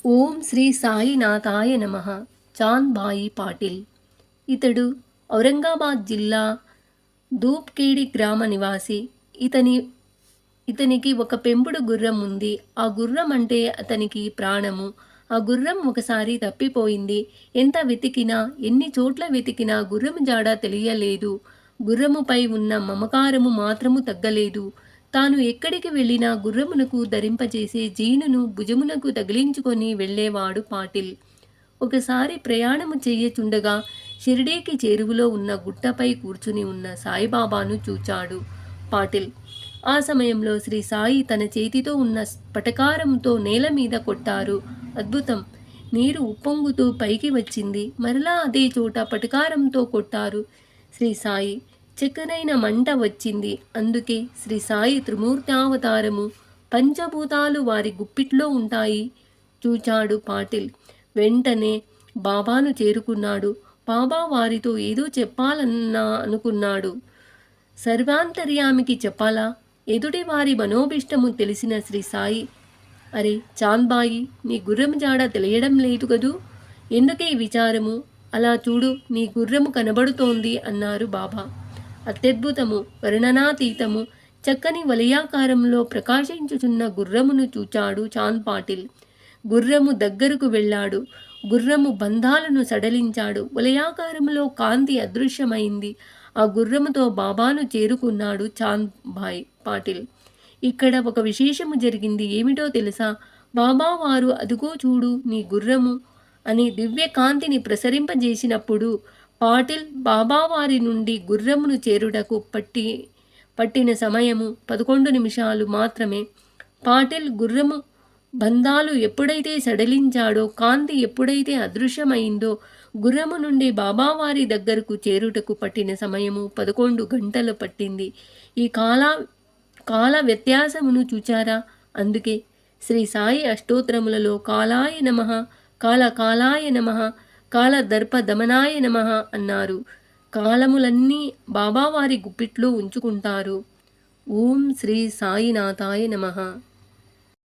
ఓం శ్రీ సాయినాథాయ నమః. చాంద్ భాయి పాటిల్. ఇతడు ఔరంగాబాద్ జిల్లా దూప్కేడి గ్రామ నివాసి. ఇతనికి ఒక పెంపుడు గుర్రం ఉంది. ఆ గుర్రం అంటే అతనికి ప్రాణము. ఆ గుర్రం ఒకసారి తప్పిపోయింది. ఎంత వెతికినా, ఎన్ని చోట్ల వెతికినా గుర్రము జాడ తెలియలేదు. గుర్రముపై ఉన్న మమకారము మాత్రము తగ్గలేదు. తాను ఎక్కడికి వెళ్ళినా గుర్రమునకు ధరింపజేసే జీనును భుజమునకు తగిలించుకొని వెళ్ళేవాడు పాటిల్. ఒకసారి ప్రయాణము చేయచుండగా షిరిడీకి చేరువలో ఉన్న గుట్టపై కూర్చుని ఉన్న సాయిబాబాను చూచాడు పాటిల్. ఆ సమయంలో శ్రీ సాయి తన చేతితో ఉన్న పటకారంతో నేల మీద కొట్టారు. అద్భుతం! నీరు ఉప్పొంగుతూ పైకి వచ్చింది. మరలా అదే చోట పటకారంతో కొట్టారు. శ్రీ సాయి చక్కనైన మంట వచ్చింది. అందుకే శ్రీ సాయి త్రిమూర్తావతారము. పంచభూతాలు వారి గుప్పిట్లో ఉంటాయి చూచాడు పాటిల్. వెంటనే బాబాను చేరుకున్నాడు. బాబా వారితో ఏదో అనుకున్నాడు. సర్వాంతర్యామికి చెప్పాలా? ఎదుటి వారి మనోభిష్టము తెలిసిన శ్రీ సాయి, అరే చాంద్బాయి, నీ గుర్రం జాడ తెలియడం లేదు కదూ? ఎందుకే విచారము? అలా చూడు, నీ గుర్రము కనబడుతోంది అన్నారు బాబా. అత్యద్భుతము, వర్ణనాతీతము, చక్కని వలయాకారంలో ప్రకాశించుచున్న గుర్రమును చూచాడు చాంద్ పాటిల్. గుర్రము దగ్గరకు వెళ్ళాడు. గుర్రము బంధాలను సడలించాడు. వలయాకారంలో కాంతి అదృశ్యమైంది. ఆ గుర్రముతో బాబాను చేరుకున్నాడు చాంద్ భాయ్ పాటిల్. ఇక్కడ ఒక విశేషము జరిగింది. ఏమిటో తెలుసా? బాబా వారు అదుగో చూడు నీ గుర్రము అని దివ్య కాంతిని ప్రసరింపజేసినప్పుడు పాటిల్ బాబావారి నుండి గుర్రమును చేరుటకు పట్టిన సమయము 11 నిమిషాలు మాత్రమే. పాటిల్ గుర్రము బంధాలు ఎప్పుడైతే సడలించాడో, కాంతి ఎప్పుడైతే అదృశ్యమైందో, గుర్రము నుండి బాబావారి దగ్గరకు చేరుటకు పట్టిన సమయము 11 గంటలు పట్టింది. ఈ కాల వ్యత్యాసమును చూచారా? అందుకే శ్రీ సాయి అష్టోత్తరములలో కాలాయ నమః, కాలాయ నమః, కాల దర్ప దమనాయ నమః అన్నారు. కాలములన్నీ బాబావారి గుప్పిట్లో ఉంచుకుంటారు. ఓం శ్రీ సాయినాథాయ నమః.